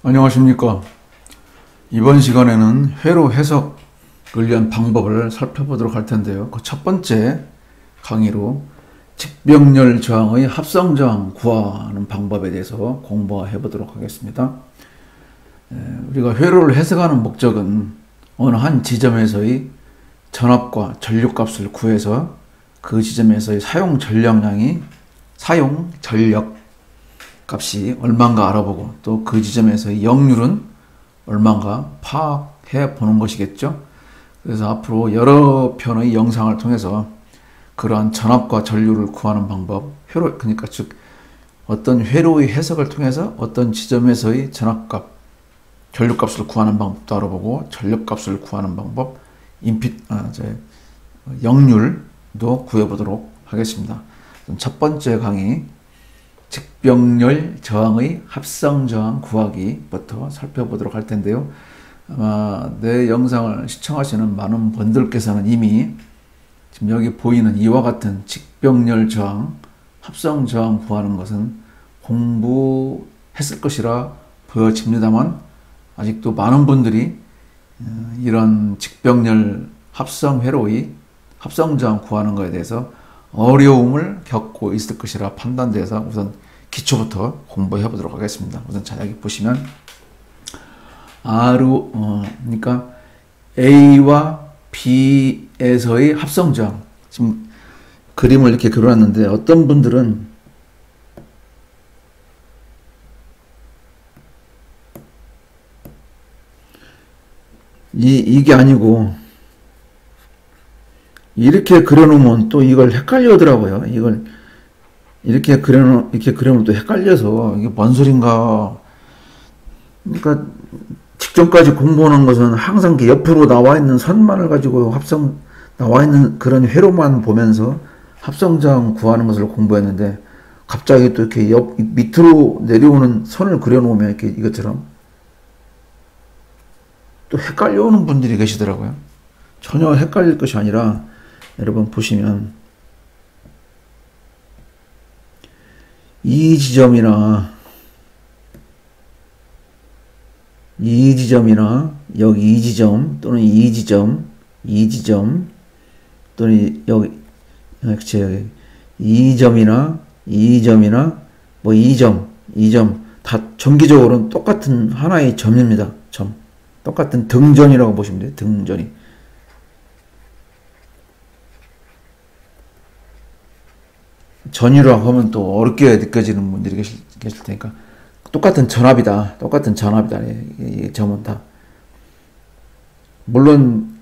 안녕하십니까. 이번 시간에는 회로 해석을 위한 방법을 살펴보도록 할 텐데요. 그 첫 번째 강의로 직병렬 저항의 합성저항 구하는 방법에 대해서 공부해 보도록 하겠습니다. 우리가 회로를 해석하는 목적은 어느 한 지점에서의 전압과 전류값을 구해서 그 지점에서의 사용 전력 값이 얼마인가 알아보고 또 그 지점에서의 역률은 얼마인가 파악해 보는 것이겠죠. 그래서 앞으로 여러 편의 영상을 통해서 그러한 전압과 전류를 구하는 방법, 그러니까 즉 어떤 회로의 해석을 통해서 어떤 지점에서의 전압값, 전류값을 구하는 방법도 알아보고 전력값을 구하는 방법, 역률도 구해보도록 하겠습니다. 첫 번째 강의 직병렬 저항의 합성저항 구하기부터 살펴보도록 할 텐데요. 아마 내 영상을 시청하시는 많은 분들께서는 이미 지금 여기 보이는 이와 같은 직병렬 저항, 합성저항 구하는 것은 공부했을 것이라 보여집니다만 아직도 많은 분들이 이런 직병렬 합성회로의 합성저항 구하는 것에 대해서 어려움을 겪고 있을 것이라 판단돼서 우선 기초부터 공부해 보도록 하겠습니다. 우선 자, 여기 보시면 그러니까 A와 B에서의 합성저항, 지금 그림을 이렇게 그려놨는데 어떤 분들은 이게 아니고 이렇게 그려놓으면 또 이걸 헷갈려 하더라고요. 이걸 이렇게 그려놓으면 또 헷갈려서 이게 뭔 소린가. 그러니까 직전까지 공부하는 것은 항상 이렇게 옆으로 나와 있는 선만을 가지고 나와 있는 그런 회로만 보면서 합성저항 구하는 것을 공부했는데 갑자기 또 이렇게 밑으로 내려오는 선을 그려놓으면 이렇게 이것처럼 또 헷갈려 오는 분들이 계시더라고요. 전혀 헷갈릴 것이 아니라 여러분 보시면 이 지점이나 여기 이 지점 또는 이 지점 또는 여기 이 점이나 뭐 이 점 다 정기적으로는 똑같은 하나의 점입니다. 똑같은 등전이라고 보시면 돼요. 등전이. 전이라고 하면 또 어렵게 느껴지는 분들이 계실 테니까 똑같은 전압이다. 이 점은 다. 물론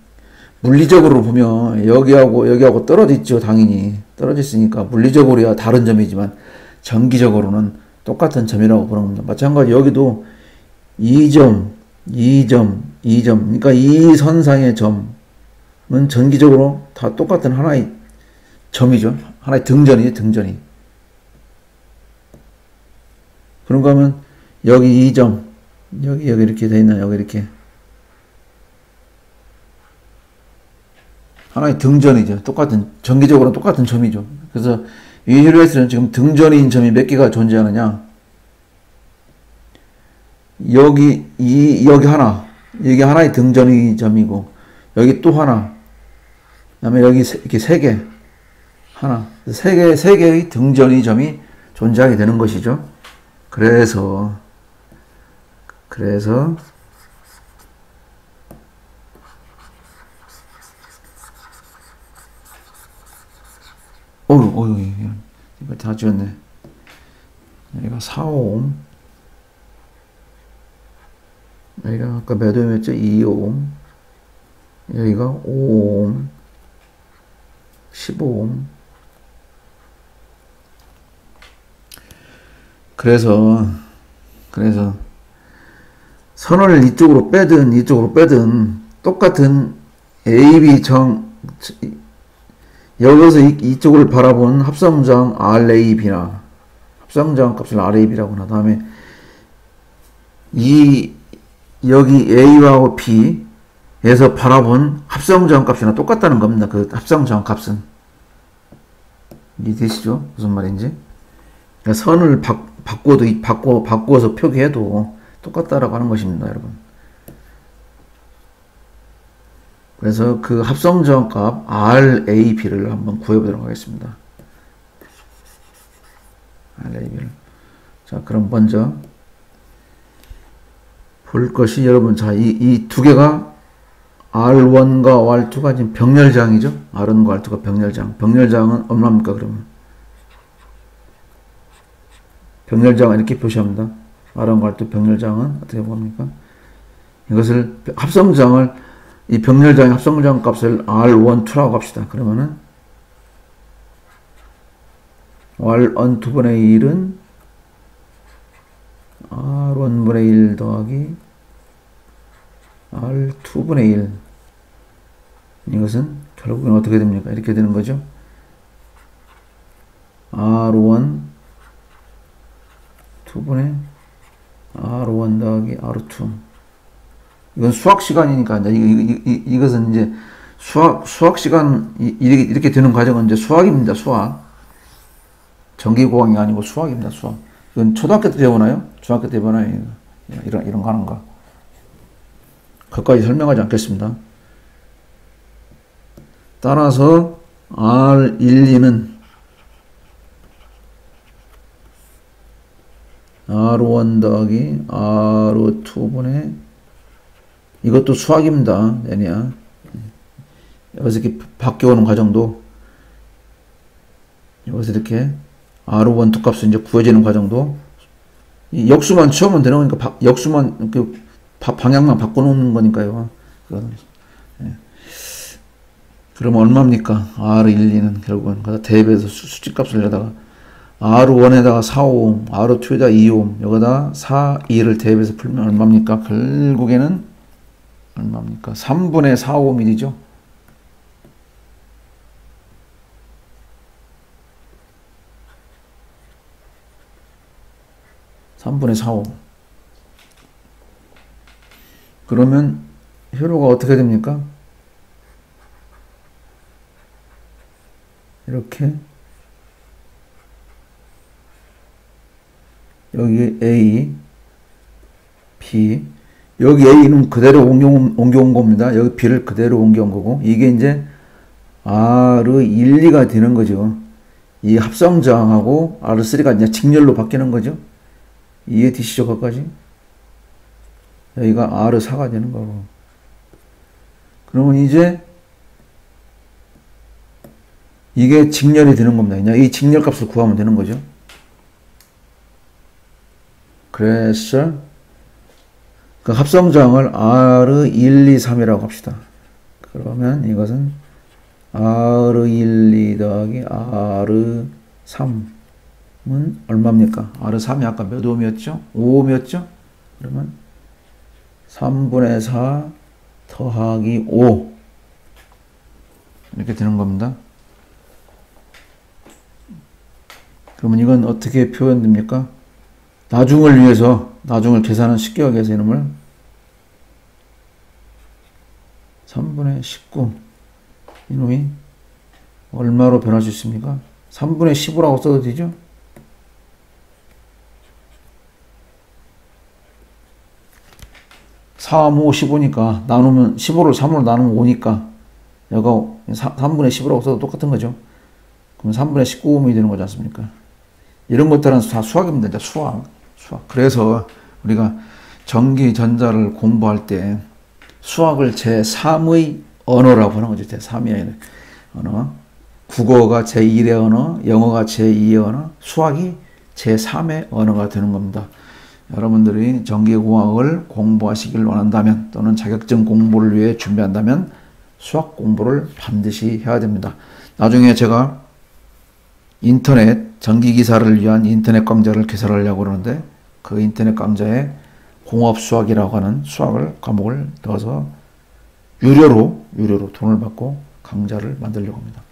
물리적으로 보면 여기하고 떨어져 있죠. 당연히 떨어져 있으니까 물리적으로야 다른 점이지만 정기적으로는 똑같은 점이라고 보는 겁니다. 마찬가지 여기도 이 점 그러니까 이 선상의 점은 정기적으로 다 똑같은 하나의 점이죠. 하나의 등전이. 그런가 하면 여기 이 점, 여기 이렇게 돼 있나, 여기 이렇게. 하나의 등전이죠. 정기적으로 똑같은 점이죠. 그래서 이 힐레스는 지금 등전인 점이 몇 개가 존재하느냐. 여기 하나, 여기 하나의 등전이 점이고, 여기 또 하나, 그 다음에 여기 이렇게 세 개, 하나, 세 개의 등전이 점이 존재하게 되는 것이죠. 그래서 이거 다 지웠네. 여기가 4옴, 여기가 아까 몇 옴이었죠? 2옴, 여기가 5옴, 15옴. 그래서 선을 이쪽으로 빼든 똑같은 AB 여기서 이쪽을 바라본 합성저항 RAB나 합성저항 값을 RAB라고 한 다음에 여기 A와 B에서 바라본 합성저항 값이나 똑같다는 겁니다. 그 합성저항 값은 이해되시죠? 무슨 말인지? 그러니까 선을 바꿔서 표기해도 똑같다라고 하는 것입니다, 여러분. 그래서 그 합성저항값 RAB를 한번 구해보도록 하겠습니다. RAB를. 자, 그럼 먼저 볼 것이 여러분, 자, 이 두 개가 R1과 R2가 지금 병렬장이죠. R1과 R2가 병렬장. 병렬장은 얼마입니까, 그러면? 병렬장은 이렇게 표시합니다. R1과 R2 병렬장은 어떻게 봅니까? 이것을 합성장을 이 병렬장의 합성장 값을 R1, 2라고 합시다. 그러면은 R1 2분의 1은 R1분의 1 더하기 R2분의 1. 이것은 결국은 어떻게 됩니까? 이렇게 되는 거죠. R1 2분의 R1 더하기 R2. 이건 수학 시간이니까, 이제 이것은 이제 수학 시간, 이렇게 되는 과정은 이제 수학입니다, 수학. 전기공학이 아니고 수학입니다, 수학. 이건 초등학교 때 배우나요? 중학교 때 배우나요? 이런 거 하는 거. 그것까지 설명하지 않겠습니다. 따라서 R12는 R1 더하기 R2분의 이것도 수학입니다. 내냐. 여기서 이렇게 바뀌어오는 과정도 여기서 이렇게 R1 두 값을 이제 구해지는 과정도 이 역수만 치우면 되는 거니까 역수만 그 방향만 바꿔놓는 거니까요. 예. 그러면 얼마입니까? R12는 결국은 대입해서 수직값을 여기다가 R1에다가 4옴, R2에다가 2옴, 여기다 4, 2를 대입해서 풀면 얼마입니까? 결국에는 얼마입니까? 3분의 4옴이죠. (3분의 4옴) 그러면 회로가 어떻게 됩니까? 이렇게 여기 A, B, 여기 A는 그대로 옮겨온 겁니다. 여기 B를 그대로 옮겨온 거고, 이게 이제 R1, 2가 되는 거죠. 이 합성저항하고 R3가 이제 직렬로 바뀌는 거죠. 이해되시죠, 거기까지? 여기가 R4가 되는 거고. 그러면 이제 이게 직렬이 되는 겁니다. 이 직렬 값을 구하면 되는 거죠. 그래서 그 합성저항을 R1, 2, 3이라고 합시다. 그러면 이것은 R1, 2 더하기 R3은 얼마입니까? R3이 아까 몇 옴이었죠? 5옴이었죠? 그러면 3분의 4 더하기 5 이렇게 되는 겁니다. 그러면 이건 어떻게 표현됩니까? 나중을 위해서, 나중을 계산은 쉽게 하기 위해서 이놈을 3분의 19 이놈이 얼마로 변할 수 있습니까? 3분의 15라고 써도 되죠? (3, 5, 15니까) 나누면 15를 3으로 나누면 5니까 여가 3분의 15라고 써도 똑같은 거죠. 그럼 3분의 19옴이 되는 거지 않습니까? 이런 것들은 다 수학입니다. 이제 수학. 그래서 우리가 전기, 전자를 공부할 때 수학을 제3의 언어라고 하는 거죠. 제3의 언어. 국어가 제1의 언어, 영어가 제2의 언어, 수학이 제3의 언어가 되는 겁니다. 여러분들이 전기공학을 공부하시길 원한다면 또는 자격증 공부를 위해 준비한다면 수학 공부를 반드시 해야 됩니다. 나중에 제가 인터넷 전기기사를 위한 인터넷 강좌를 개설하려고 그러는데 그 인터넷 강좌에 공업수학이라고 하는 수학을 과목을 넣어서 유료로 돈을 받고 강좌를 만들려고 합니다.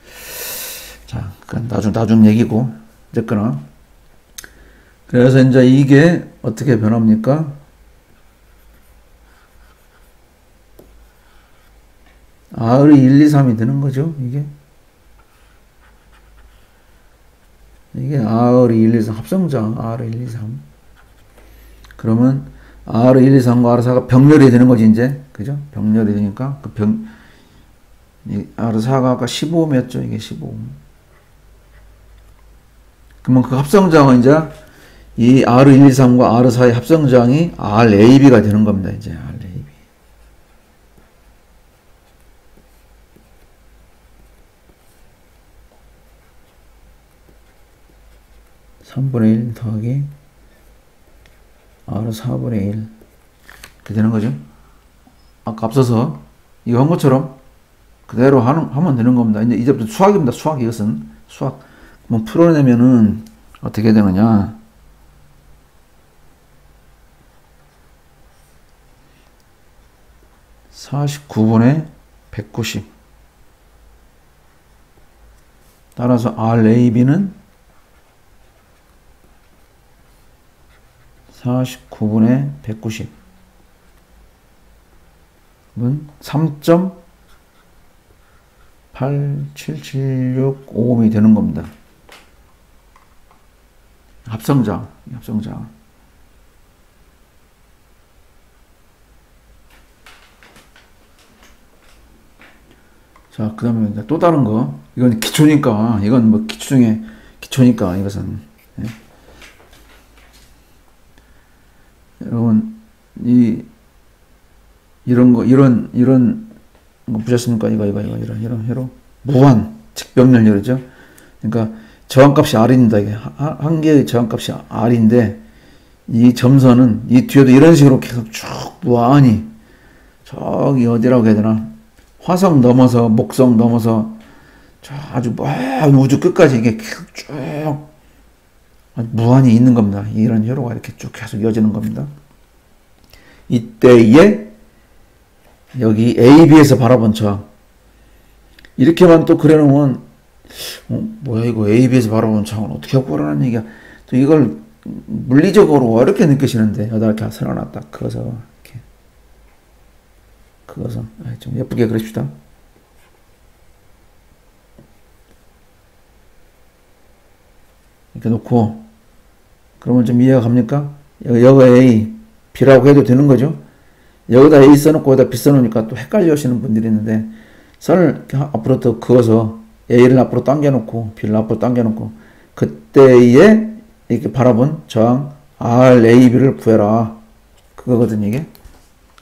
자, 그건 나중 얘기고 어쨌거나 그래서 이제 이게 어떻게 변합니까? R이 1, 2, 3이 되는 거죠, 이게. 이게 R이 1, 2, 3, 합성장 R 1, 2, 3. 그러면 R1, 2, 3과 R4가 병렬이 되는 거지, 이제. 그죠? 병렬이 되니까, 이 R4가 아까 15옴이었죠? 이게 15옴. 그러면 그 합성장은 이제, 이 R1, 2, 3과 R4의 합성장이 RAB가 되는 겁니다, 이제. RAB. (3분의 1) 더하기 R 4분의 1 이렇게 되는 거죠. 아까 앞서서 이거 한 것처럼 그대로 하면 되는 겁니다. 이제부터 수학입니다. 수학. 이것은 수학. 뭐 풀어내면은 어떻게 되느냐. (49분의 190) 따라서 RAB는 49분의 190은 3.8776 되는 겁니다. 합성장. 자, 그 다음에 또 다른 거. 이건 기초니까, 이건 뭐 기초 중에 기초니까, 이것은. 예. 여러분, 이런 거 보셨습니까? 이런 회로. 무한, 직병렬이죠. 그러니까, 저항값이 R입니다. 이게. 한 개의 저항값이 R인데, 이 점선은, 이 뒤에도 이런 식으로 계속 쭉 무한히, 저기 어디라고 해야 되나. 화성 넘어서, 목성 넘어서, 아주 먼 우주 끝까지 이게 계속 쭉, 무한히 있는 겁니다. 이런 회로가 이렇게 쭉 계속 이어지는 겁니다. 이때에 여기 AB에서 바라본 저항 이렇게만 또 그려놓으면 뭐야 이거 AB에서 바라본 저항을 어떻게 구하라는 얘기야. 또 이걸 물리적으로 어렵게 느끼시는데 여기다 이렇게 세워놨다. 그어서 이렇게 그어서 좀 예쁘게 그립시다. 이렇게 놓고 그러면 좀 이해가 갑니까? 여기가 A, B라고 해도 되는 거죠? 여기다 A 써놓고 여기다 B 써놓으니까 또 헷갈려 하시는 분들이 있는데 선을 앞으로 더 그어서 A를 앞으로 당겨놓고 B를 앞으로 당겨놓고 그때에 이렇게 바라본 저항 RAB를 구해라. 그거거든 이게.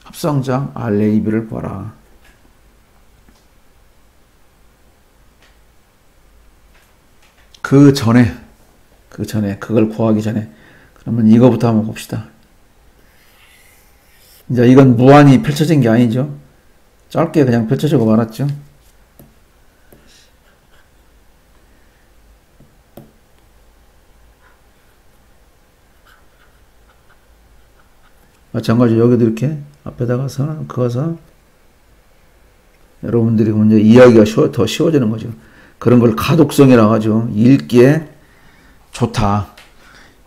합성장 RAB를 구하라. 그 전에 그걸 구하기 전에 그러면 이거부터 한번 봅시다. 이제 이건 무한히 펼쳐진 게 아니죠. 짧게 그냥 펼쳐지고 말았죠. 마찬가지로 여기도 이렇게 앞에다가 선을 그어서 여러분들이 이제 이야기가 더 쉬워지는 거죠. 그런 걸 가독성이라고 하죠. 읽기에 좋다.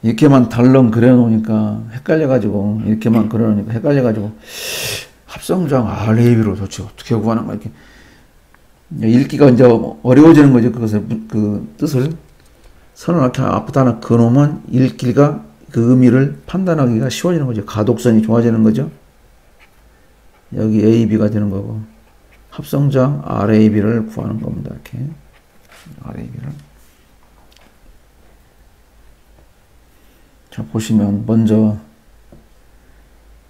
이렇게만 덜렁 그려놓으니까 헷갈려가지고 이렇게만 그려놓으니까 헷갈려가지고 합성장 RAB로 도대체 어떻게 구하는 거야. 이렇게 읽기가 이제 어려워지는 거죠. 그것을 그 뜻을 선을 이렇게 앞에다 하나 그어놓으면 읽기가 그 의미를 판단하기가 쉬워지는 거죠. 가독성이 좋아지는 거죠. 여기 AB가 되는 거고 합성장 RAB를 구하는 겁니다. 이렇게 RAB를. 자, 보시면 먼저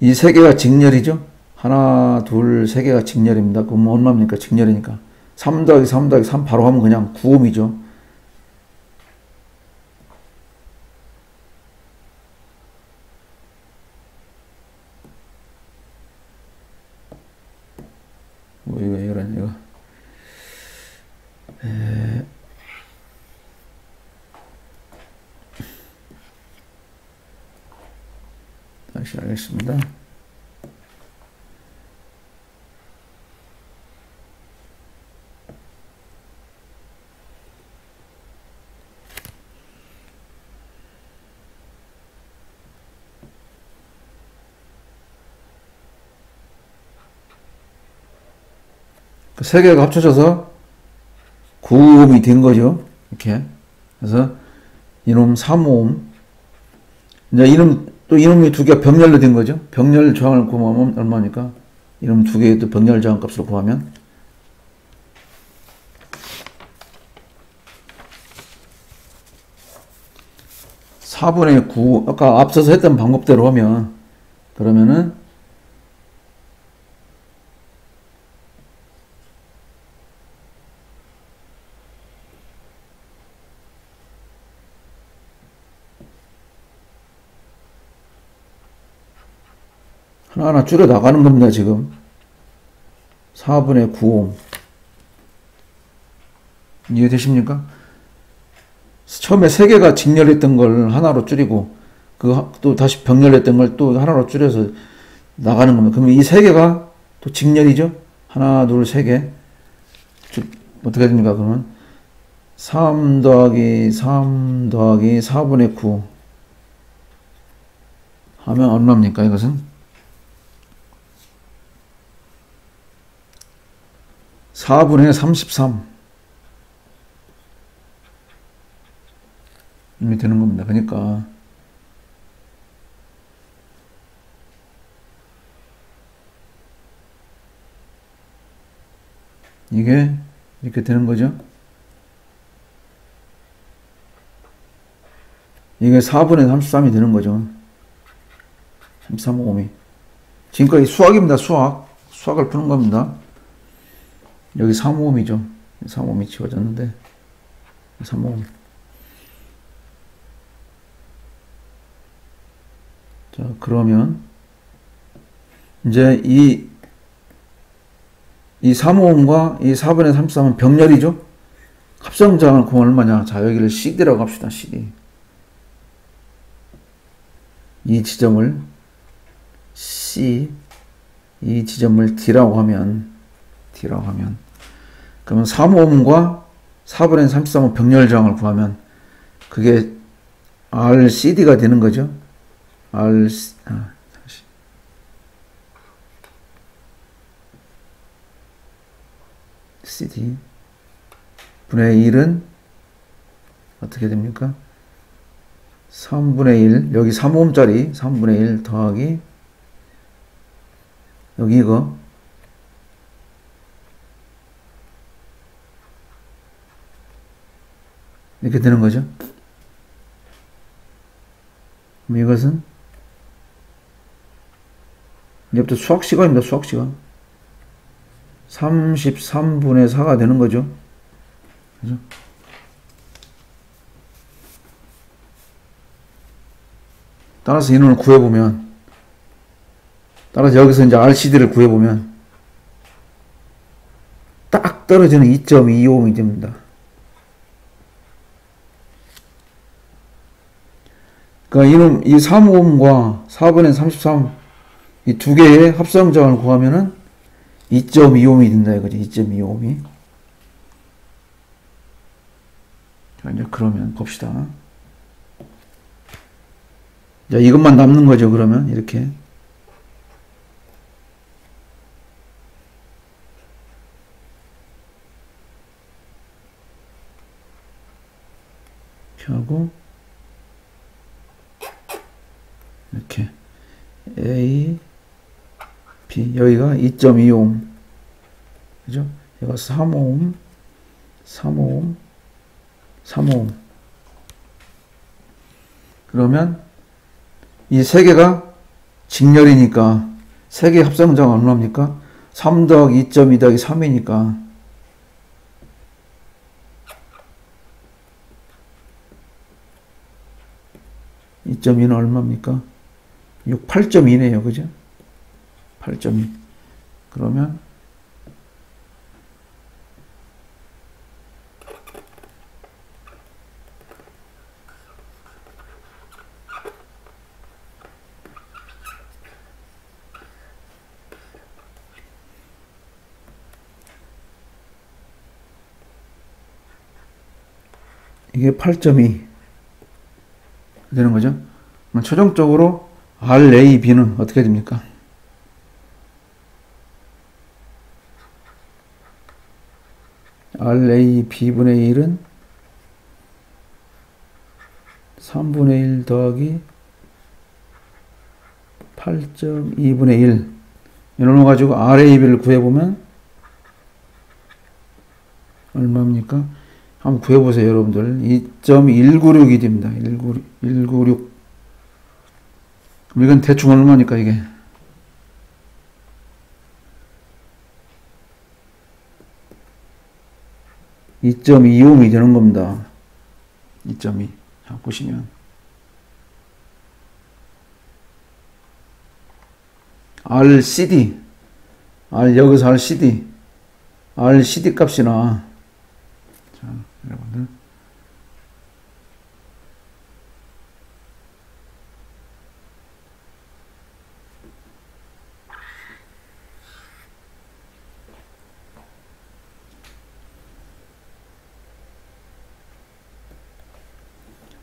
이 세 개가 직렬이죠. 하나, 둘, 세 개가 직렬입니다. 그럼 얼마입니까? 직렬이니까 3 더하기 3 더하기 3 바로 하면 그냥 9옴이죠. 이거 다시 하겠습니다. 그 세 개가 합쳐져서 9옴이 된 거죠. 이렇게. 그래서 이놈 3옴. 이제 이놈 또 이놈이 두 개가 병렬로 된 거죠. 병렬 저항을 구하면 얼마니까? 이놈 두 개의 또 병렬 저항 값으로 구하면 4분의 9, 아까 앞서서 했던 방법대로 하면, 그러면은, 하나하나 줄여 나가는 겁니다, 지금. 4분의 9옴. 이해되십니까? 처음에 3개가 직렬했던 걸 하나로 줄이고, 또 다시 병렬했던 걸 또 하나로 줄여서 나가는 겁니다. 그러면 이 3개가 또 직렬이죠? 하나, 둘, 3개. 어떻게 됩니까, 그러면? 3 더하기 3 더하기 4분의 9. 하면 얼마입니까, 이것은? 4분의 33. 이미 되는 겁니다. 그러니까 이게 이렇게 되는 거죠. 이게 4분의 33이 되는 거죠. 33옴이. 지금까지 수학입니다. 수학을 푸는 겁니다. 여기 3옴이죠. 3옴이 지워졌는데 3옴. 자, 그러면 이제 이 3호음과 이 4분의 33은 병렬이죠? 합성장은 그럼 얼마냐? 자, 여기를 CD라고 합시다. CD. 이 지점을 C, 이 지점을 D라고 하면 그러면 3호음과 4분의 33은 병렬장을 구하면 그게 RCD가 되는 거죠. CD 분의 1은 어떻게 됩니까? 3분의 1 여기 3호음짜리 3분의 1 더하기 여기 이거 이렇게 되는 거죠. 그럼 이것은 이제부터 수학 시간입니다. 수학 시간. 33분의 4가 되는 거죠. 그죠? 따라서 인원을 구해보면, 따라서 여기서 이제 RCD를 구해보면, 딱 떨어지는 2.25옴이 됩니다. 그러니까 이놈, 이 3옴과 4분의 33, 이 두 개의 합성장을 구하면은 2.25옴이 된다 이거지. 2.25옴이. 자, 이제 그러면 봅시다. 자, 이것만 남는 거죠, 그러면. 이렇게. 이렇게 하고, 이렇게. A, B. 여기가 2.25옴. 그죠? 여기가 3옴, 3옴, 3옴. 그러면 이 세 개가 직렬이니까 세 개 합성자가 얼마입니까? 3 더하기 2.2 더하기 3이니까 2.2는 얼마입니까? 8.2네요. 그죠? 8.2. 그러면 이게 8.2 되는 거죠. 그럼 최종적으로 RAB는 어떻게 됩니까? RAB분의 1은 3분의 1 더하기 8.2분의 1 이놈을 가지고 RAB를 구해보면 얼마입니까? 한번 구해보세요 여러분들. 2.196이 됩니다. 196. 그럼 이건 대충 얼마니까 이게? (2.2ohm이) 되는 겁니다. 2.2. 자, 보시면 RCD 여기서 RCD 값이나 자 여러분들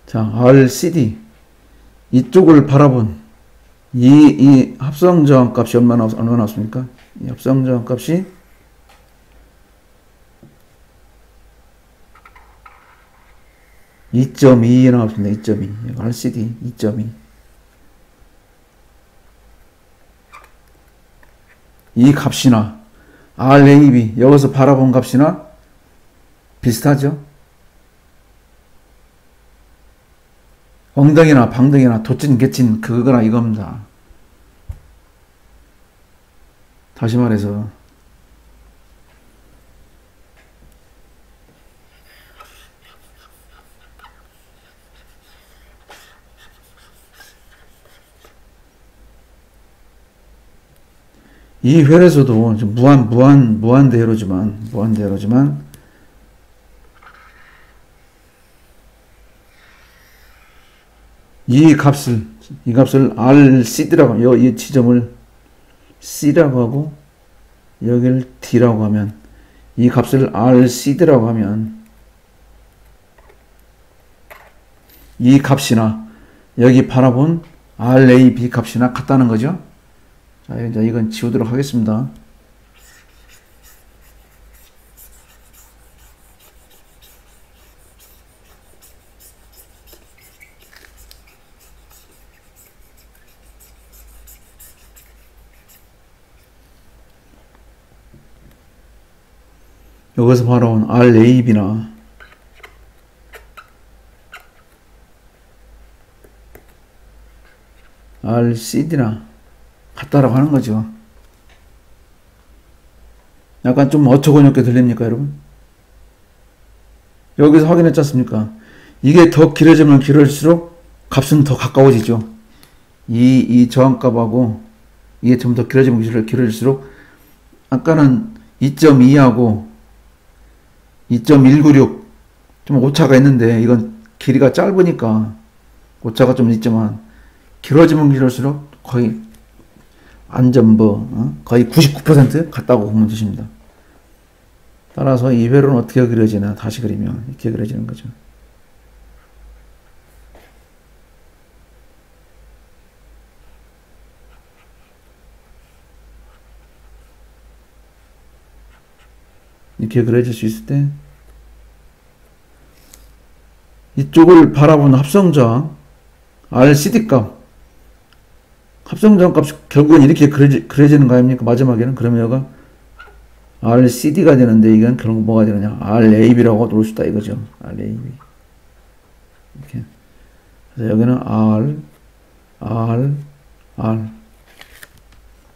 자 RCD 이쪽을 바라본 이 합성 저항 값이 얼마나 나왔습니까? 이 합성 저항 값이 2.2 나왔습니다. 2.2. RCD 2.2. 이 값이나 RAB 여기서 바라본 값이나 비슷하죠? 엉덩이나 방덩이나 돛진 개친 그거나 이겁니다. 다시 말해서 이 혈에서도 무한대로지만 이 값을 RCD라고 이 지점을 C라고 하고 여기를 D라고 하면 이 값을 RCD라고 하면 이 값이나 여기 바라본 RAB 값이나 같다는 거죠. 자, 이제 이건 지우도록 하겠습니다. 여기서 바라본 RAB나 RCD나 같다라고 하는 거죠. 약간 좀 어처구니없게 들립니까, 여러분? 여기서 확인했지 않습니까? 이게 더 길어지면 길어질수록 값은 더 가까워지죠. 이 저항값하고 이게 좀 더 길어지면 길어질수록 아까는 2.2하고 2.196 좀 오차가 있는데 이건 길이가 짧으니까 오차가 좀 있지만 길어지면 길어질수록 거의 거의 99% 같다고 보면 되십니다. 따라서 이 회로는 어떻게 그려지나 다시 그리면 이렇게 그려지는 거죠. 이렇게 그려질 수 있을 때 이쪽을 바라본 합성저항 RCD 값 합성저항 값이 결국은 이렇게 그려지는 거 아닙니까? 마지막에는. 그러면 여기가 RCD가 되는데 이건 결국 뭐가 되느냐? RAB라고 놓을 수 있다 이거죠. RAB. 이렇게. 그래서 여기는 R.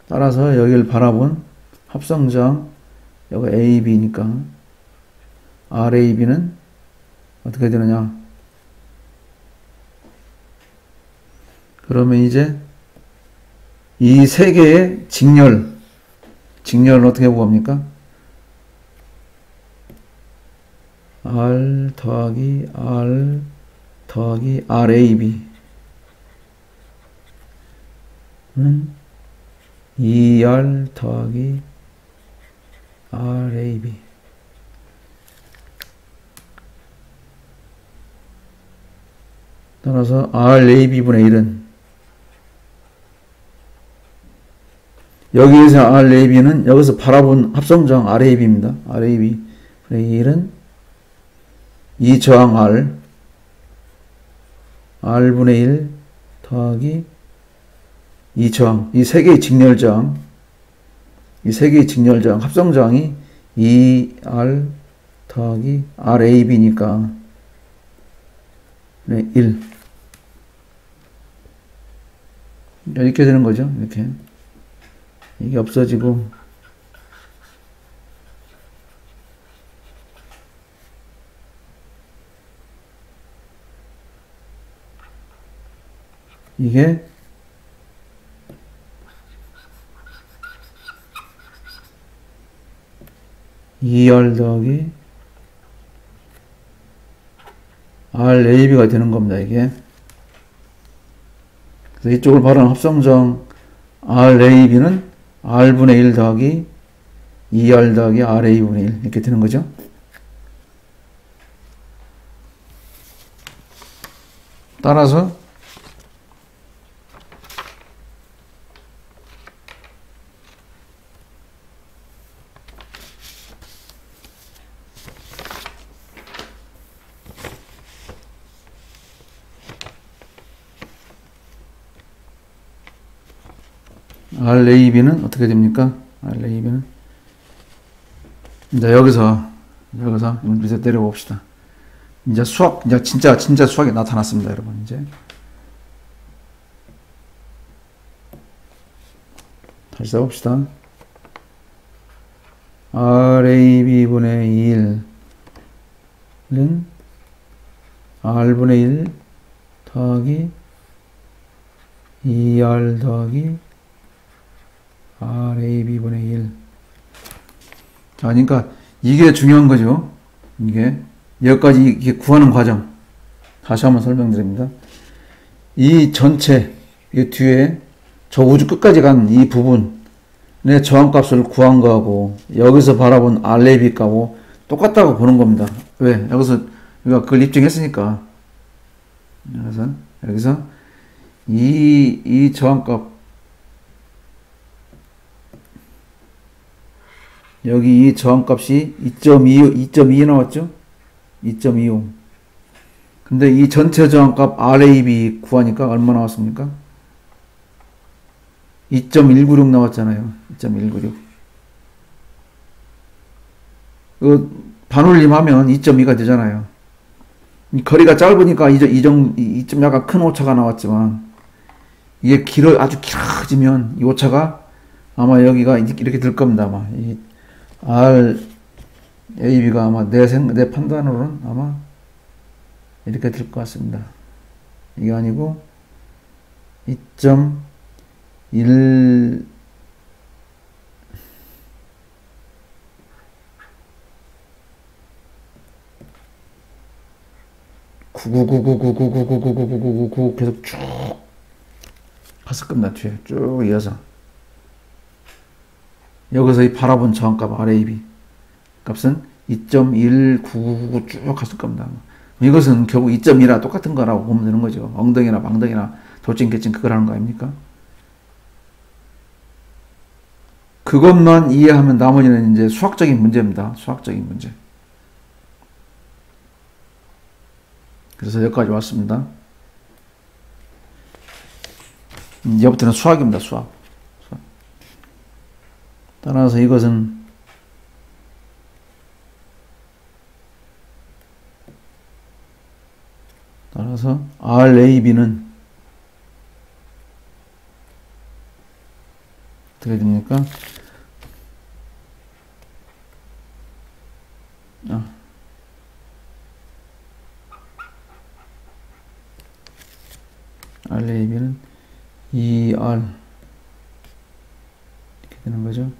따라서 여기를 바라본 합성저항 여기 AB니까 RAB는 어떻게 되느냐? 그러면 이제 이 세 개의 직렬은 어떻게 구합니까? R 더하기 R 더하기 RAB 는 2R 더하기 RAB 따라서 RAB분의 1은 여기에서 RAB는 여기서 바라본 합성저항 RAB입니다. RAB분의 1은 이 저항 R분의 1 더하기 이 저항, 이 세 개의 직렬 저항, 이 세 개의 직렬 저항, 합성 저항이 2R 더하기 RAB니까 네, 1 이렇게 되는 거죠. 이렇게 이게 없어지고 이게 ER 더하기 RAB가 되는 겁니다. 이게 그래서 이쪽을 바른 합성정 RAB는 R분의 1 더하기 ER 더하기 RA분의 1 이렇게 되는 거죠. 따라서 RAB는 어떻게 됩니까? RAB는 이제 여기서 밑에 내려봅시다. 이제 이제 진짜 수학이 나타났습니다, 여러분. 이제 다시 써봅시다. RAB분의 1은 R분의 1 더하기 2R 더하기 RAB분의 1. 자, 그러니까 이게 중요한 거죠. 이게 여기까지 이게 구하는 과정. 다시 한번 설명드립니다. 이 전체, 이 뒤에 저 우주 끝까지 간 이 부분의 저항값을 구한 거하고 여기서 바라본 RAB 값하고 똑같다고 보는 겁니다. 왜? 여기서 우리가 그걸 입증했으니까. 여기서 이 저항값 여기 이 저항값이 2.25 나왔죠? 2.25. 근데 이 전체 저항값 RAB 구하니까 얼마 나왔습니까? 2.196 나왔잖아요. 2.196. 반올림하면 2.2가 되잖아요. 이 거리가 짧으니까 이점 약간 큰 오차가 나왔지만 이게 아주 길어지면 이 오차가 아마 여기가 이렇게 될 겁니다. 아마 이 RAB가 아마 내 판단으로는 아마 이렇게 될 것 같습니다. 이게 아니고 2.1 99999999999 계속 쭉 갔을 겁니다. 뒤에 쭉 이어서 여기서 이 바라본 저항값 RAB 값은 2.19999 쭉 갔을 겁니다. 이것은 결국 2.2랑 똑같은 거라고 보면 되는 거죠. 엉덩이나 망덩이나 돌진개진 그걸 하는 거 아닙니까? 그것만 이해하면 나머지는 이제 수학적인 문제입니다. 수학적인 문제. 그래서 여기까지 왔습니다. 이제부터는 수학입니다. 수학. 따라서 이것은 RAB는 어떻게 됩니까? RAB는 2R 이렇게 되는 거죠.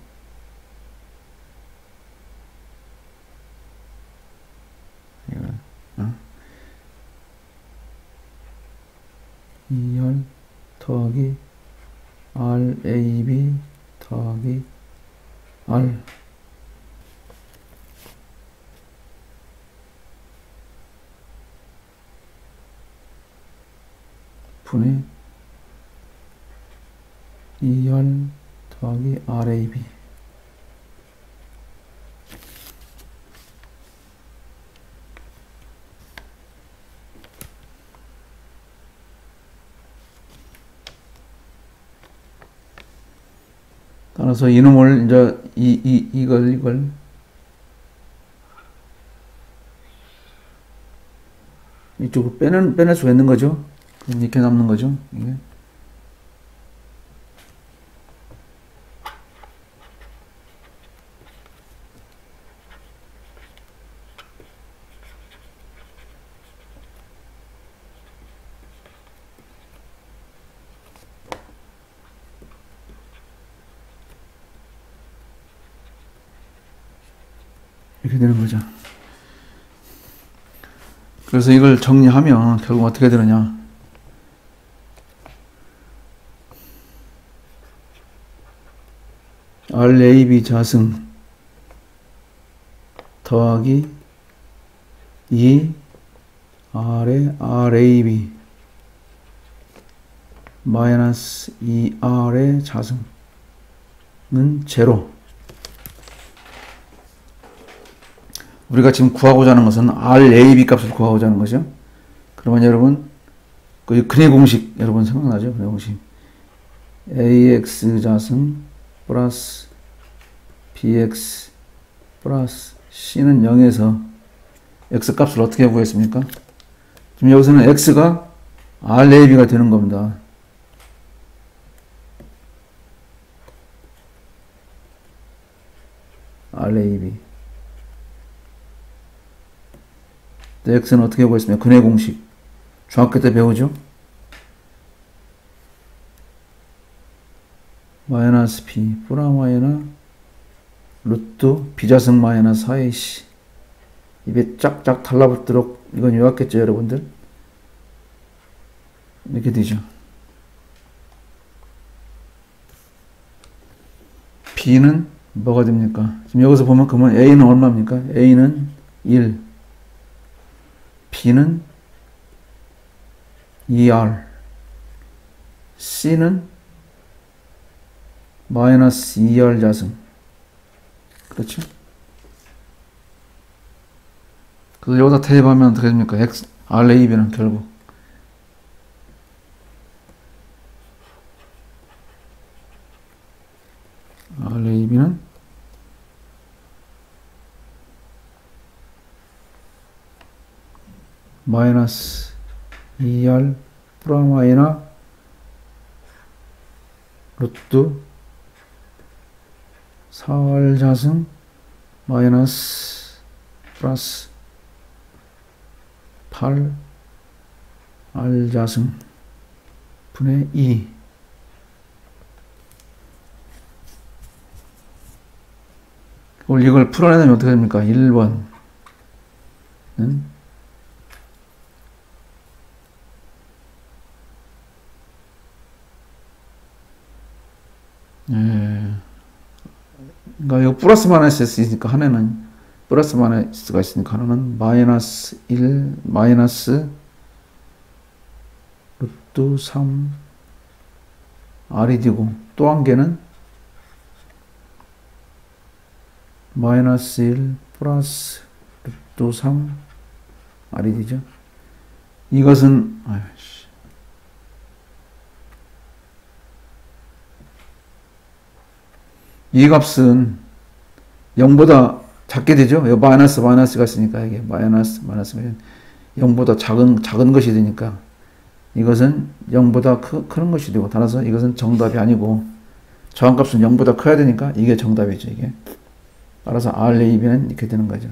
ER 더하기 RAB 더하기 R 분의 ER 더하기 RAB 따라서 이놈을 이제 이걸 이쪽으로 빼낼 수가 있는 거죠. 그럼 이렇게 남는 거죠. 이게. 이렇게 되는 거죠. 그래서 이걸 정리하면 결국 어떻게 되느냐. RAB 자승 더하기 2 R의 RAB 마이너스 2R의 자승은 제로. 우리가 지금 구하고자 하는 것은 RAB 값을 구하고자 하는 거죠. 그러면 여러분, 그 근의 공식, 여러분 생각나죠? 근의 공식. AX 자승 플러스 BX 플러스 C는 0에서 X 값을 어떻게 구했습니까? 지금 여기서는 X가 RAB가 되는 겁니다. RAB. X는 어떻게 구했습니까? 근의 공식. 중학교 때 배우죠? 마이너스 B, 프라마이너, 루트, 비자승 마이너스 4AC. 입에 쫙쫙 달라붙도록, 이건 외웠겠죠, 여러분들? 이렇게 되죠. B는 뭐가 됩니까? 지금 여기서 보면, 그러면 A는 얼마입니까? A는 1. B는 2R, C는 마이너스 2R 자승. 그렇죠? 그래서 여기다 대입하면 어떻게 됩니까? X, RAB는 결국 RAB는 마이너스 2R 프라마이너 루트 4R 자승 마이너스 플러스 8R 자승 분의 2. 이걸 풀어내면 어떻게 됩니까? 1번은 그러니까 이거 플러스 마이너스 있으니까 하나는 플러스 마이너스가 있으니까 하나는 마이너스 1 마이너스 루트 3 R이 되고 또 한 개는 마이너스 1 플러스 루트 3 R이 되죠. 이것은 이 값은 0보다 작게 되죠. 여기 마이너스가 있으니까 이게 마이너스가 0보다 작은 것이 되니까 이것은 0보다 큰 것이 되고, 따라서 이것은 정답이 아니고 저항값은 0보다 커야 되니까 이게 정답이죠. 이게 따라서 RAB는 이렇게 되는 거죠.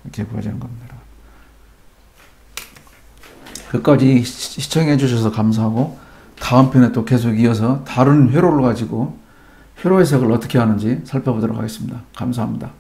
이렇게 보여지는 겁니다. 끝까지 시청해 주셔서 감사하고, 다음 편에 또 계속 이어서 다른 회로를 가지고 회로 해석을 어떻게 하는지 살펴보도록 하겠습니다. 감사합니다.